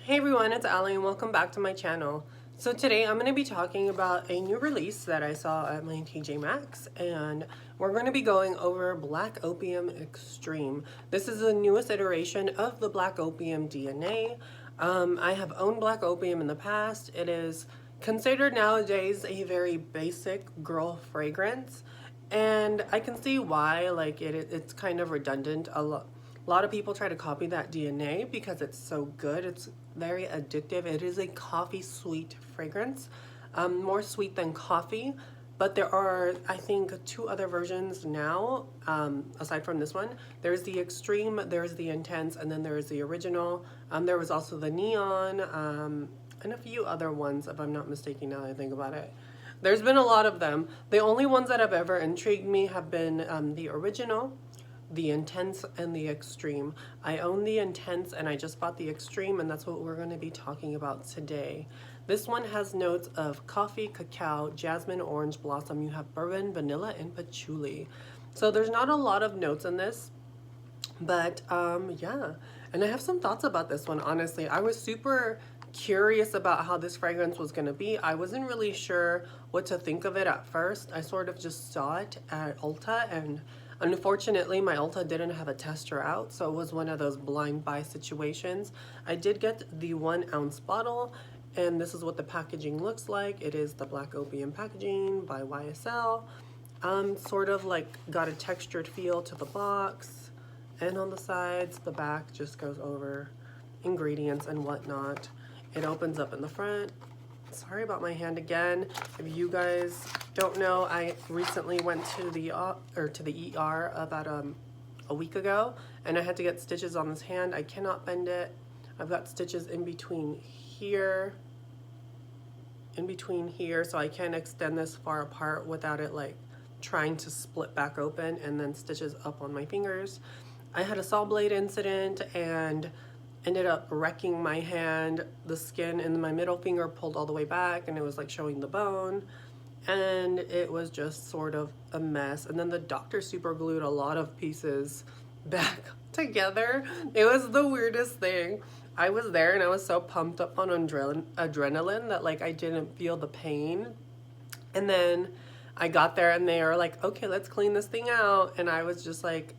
Hey everyone, it's Ally and welcome back to my channel. So today I'm going to be talking about a new release that I saw at my TJ Maxx, and we're going to be going over Black Opium Extreme. This is the newest iteration of the Black Opium DNA. I have owned Black Opium in the past. It is considered nowadays a very basic girl fragrance, and I can see why. Like it's kind of redundant. A lot of people try to copy that DNA because it's so good. It's very addictive. It is a coffee sweet fragrance, more sweet than coffee, but there are, I think, two other versions now, aside from this one. There's the Extreme, there's the Intense, and then there's the original. There was also the Neon, and a few other ones, if I'm not mistaken now that I think about it. There's been a lot of them. The only ones that have ever intrigued me have been the original, the Intense, and the Extreme. I own the Intense and I just bought the Extreme, and that's what we're going to be talking about today. This one has notes of coffee, cacao, jasmine, orange blossom. You have bourbon, vanilla, and patchouli. So there's not a lot of notes in this, but yeah. And I have some thoughts about this one, honestly. I was super curious about how this fragrance was going to be. I wasn't really sure what to think of it at first. I sort of just saw it at Ulta, and unfortunately, my Ulta didn't have a tester out, so it was one of those blind buy situations. I did get the 1 ounce bottle, and this is what the packaging looks like. It is the Black Opium packaging by YSL. Sort of like got a textured feel to the box, and on the sides, the back just goes over ingredients and whatnot. It opens up in the front. Sorry about my hand again. If you guys don't know, I recently went to the ER about a week ago, and I had to get stitches on this hand. I cannot bend it. I've got stitches in between here, so I can't extend this far apart without it like trying to split back open, and then stitches up on my fingers. I had a saw blade incident and ended up wrecking my hand. The skin in my middle finger pulled all the way back, and it was like showing the bone, and it was just sort of a mess. And then the doctor super glued a lot of pieces back together. It was the weirdest thing. I was there and I was so pumped up on adrenaline that like I didn't feel the pain. And then I got there and they were like, okay, let's clean this thing out. And I was just like,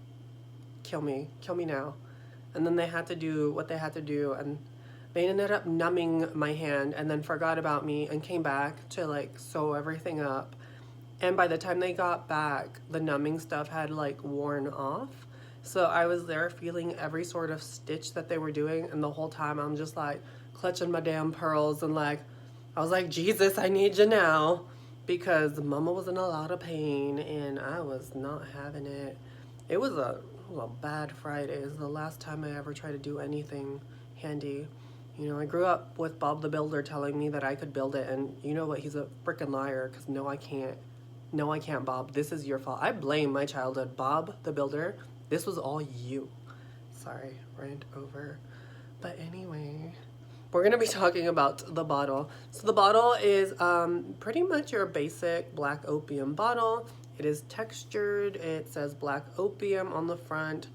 kill me now. And then they had to do what they had to do, and they ended up numbing my hand and then forgot about me and came back to like sew everything up. And by the time they got back, the numbing stuff had like worn off. So I was there feeling every sort of stitch that they were doing, and the whole time I'm just like clutching my damn pearls, and like I was like, Jesus, I need you now, because mama was in a lot of pain and I was not having it. It was a bad Friday. It was the last time I ever tried to do anything handy. You know, I grew up with Bob the Builder telling me that I could build it, and you know what? He's a freaking liar, because no, I can't. No, I can't, Bob. This is your fault. I blame my childhood. Bob the Builder, this was all you. Sorry, rant over. But anyway, we're going to be talking about the bottle. So the bottle is pretty much your basic Black Opium bottle. It is textured. It says Black Opium on the front.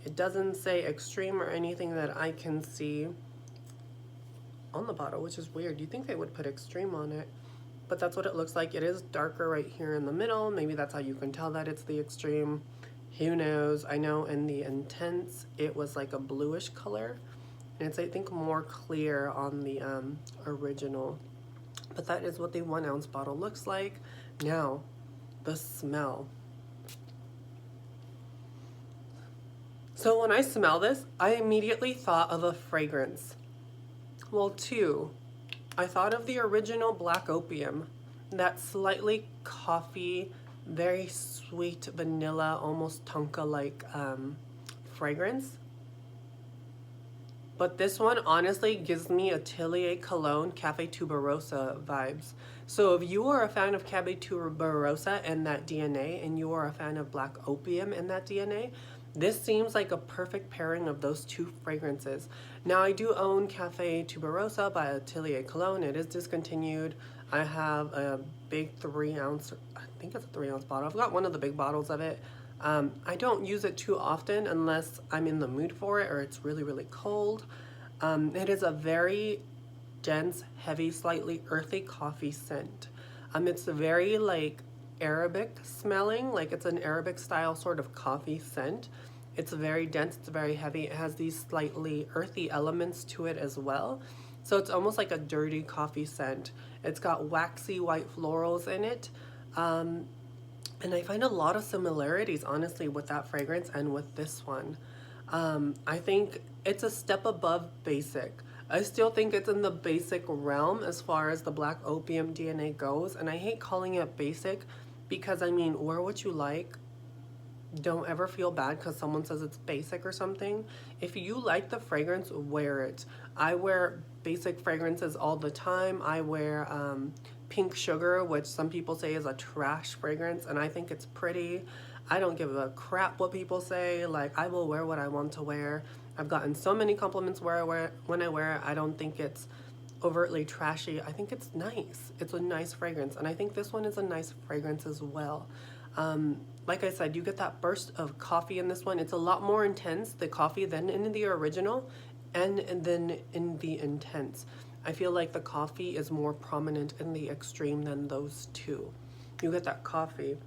It doesn't say Extreme or anything that I can see on the bottle, which is weird. You'd think they would put Extreme on it, but that's what it looks like. It is darker right here in the middle. Maybe that's how you can tell that it's the Extreme. Who knows? I know in the Intense, it was like a bluish color, and it's, I think, more clear on the original. But that is what the 1 ounce bottle looks like. Now, the smell. So when I smell this, I immediately thought of a fragrance. Well, two. I thought of the original Black Opium, that slightly coffee, very sweet vanilla, almost tonka-like fragrance. But this one honestly gives me Atelier Cologne Cafe Tuberosa vibes. So if you are a fan of Cafe Tuberosa and that DNA, and you are a fan of Black Opium and that DNA, this seems like a perfect pairing of those two fragrances. Now, I do own Cafe Tuberosa by Atelier Cologne. It is discontinued. I have a big 3 ounce, I think it's a 3 ounce bottle. I've got one of the big bottles of it. I don't use it too often unless I'm in the mood for it or it's really, really cold. It is a very dense, heavy, slightly earthy coffee scent. It's very like Arabic smelling, like it's an Arabic style sort of coffee scent. It's very dense, it's very heavy. It has these slightly earthy elements to it as well. So it's almost like a dirty coffee scent. It's got waxy white florals in it. And I find a lot of similarities, honestly, with that fragrance and with this one. I think it's a step above basic. I still think it's in the basic realm as far as the Black Opium DNA goes. And I hate calling it basic because, I mean, wear what you like. Don't ever feel bad because someone says it's basic or something. If you like the fragrance, wear it. I wear basic fragrances all the time. I wear Pink Sugar, which some people say is a trash fragrance, and I think it's pretty. I don't give a crap what people say. Like, I will wear what I want to wear. I've gotten so many compliments when I wear it. I don't think it's overtly trashy. I think it's nice. It's a nice fragrance, and I think this one is a nice fragrance as well. Like I said, you get that burst of coffee in this one. It's a lot more intense, the coffee, than in the original and then in the intense. I feel like the coffee is more prominent in the extreme than those two. You get that coffee.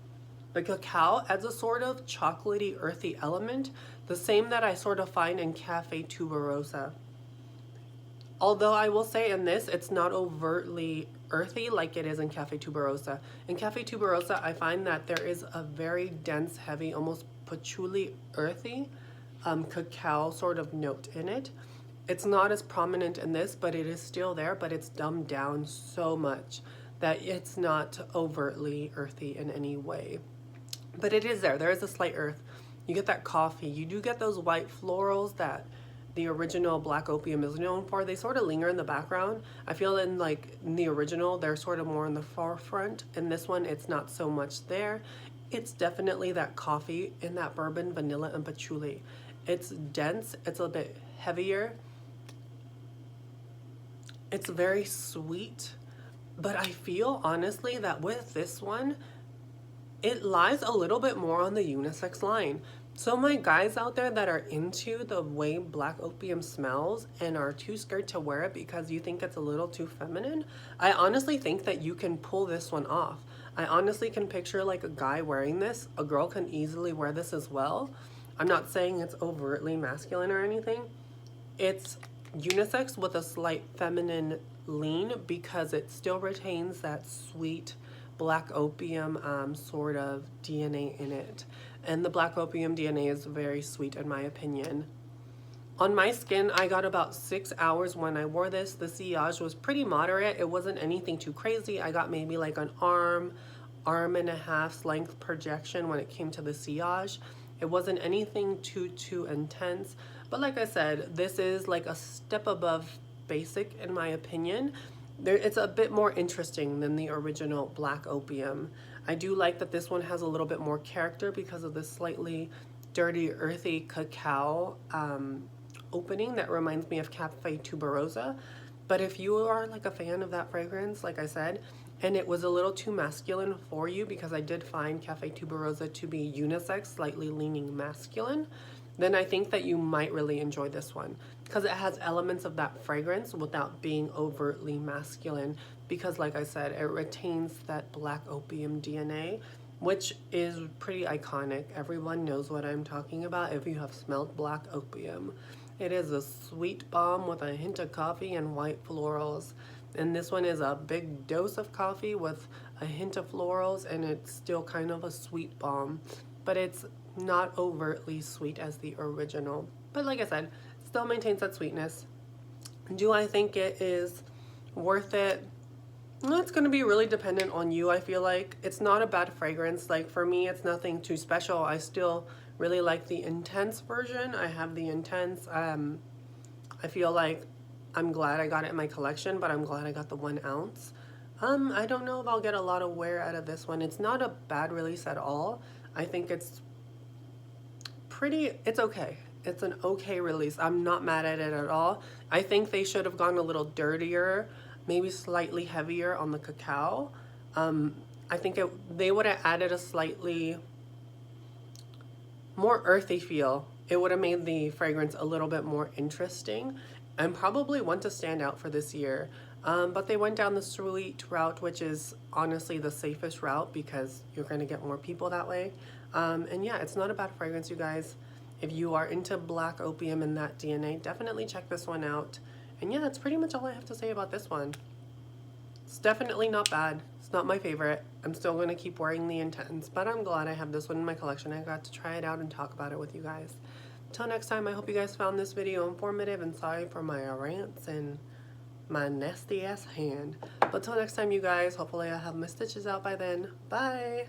The cacao adds a sort of chocolatey, earthy element, the same that I sort of find in Cafe Tuberosa. Although I will say in this, it's not overtly earthy like it is in Cafe Tuberosa. In Cafe Tuberosa, I find that there is a very dense, heavy, almost patchouli earthy cacao sort of note in it. It's not as prominent in this, but it is still there, but it's dumbed down so much that it's not overtly earthy in any way. But it is there. There is a slight earth. You get that coffee. You do get those white florals that the original Black Opium is known for. They sort of linger in the background. I feel in the original, they're sort of more in the forefront. In this one, it's not so much there. It's definitely that coffee in that bourbon, vanilla, and patchouli. It's dense. It's a bit heavier. It's very sweet. But I feel, honestly, that with this one, it lies a little bit more on the unisex line. So my guys out there that are into the way Black Opium smells and are too scared to wear it because you think it's a little too feminine, I honestly think that you can pull this one off. I honestly can picture like a guy wearing this. A girl can easily wear this as well. I'm not saying it's overtly masculine or anything. It's unisex with a slight feminine lean because it still retains that sweet Black Opium sort of DNA in it. And the Black Opium DNA is very sweet in my opinion. On my skin, I got about 6 hours when I wore this. The sillage was pretty moderate. It wasn't anything too crazy. I got maybe like an arm and a half's length projection when it came to the sillage. It wasn't anything too intense. But like I said, this is like a step above basic in my opinion. It's a bit more interesting than the original Black Opium. I do like that this one has a little bit more character because of the slightly dirty, earthy cacao opening that reminds me of Cafe Tuberosa. But if you are like a fan of that fragrance, like I said, and it was a little too masculine for you because I did find Cafe Tuberosa to be unisex, slightly leaning masculine, then I think that you might really enjoy this one because it has elements of that fragrance without being overtly masculine because like I said, it retains that Black Opium DNA, which is pretty iconic. Everyone knows what I'm talking about if you have smelled Black Opium. It is a sweet bomb with a hint of coffee and white florals. And this one is a big dose of coffee with a hint of florals, and it's still kind of a sweet bomb. But it's not overtly sweet as the original. But like I said, still maintains that sweetness. Do I think it is worth it? Well, it's going to be really dependent on you, I feel like. It's not a bad fragrance. Like for me, it's nothing too special. I still really like the intense version. I have the intense. I feel like I'm glad I got it in my collection, but I'm glad I got the 1 ounce. I don't know if I'll get a lot of wear out of this one. It's not a bad release at all. I think it's okay. It's an okay release. I'm not mad at it at all. I think they should have gone a little dirtier, maybe slightly heavier on the cacao. I think they would have added a slightly more earthy feel. It would have made the fragrance a little bit more interesting. and probably want to stand out for this year. But they went down the sweet route, which is honestly the safest route because you're going to get more people that way. And yeah, it's not a bad fragrance, you guys. If you are into black opium and that DNA, definitely check this one out. And yeah, that's pretty much all I have to say about this one. It's definitely not bad. It's not my favorite. I'm still going to keep wearing the Intense, but I'm glad I have this one in my collection. I got to try it out and talk about it with you guys. Until next time, I hope you guys found this video informative, and sorry for my rants and my nasty ass hand. But till next time, you guys, hopefully I have my stitches out by then. Bye!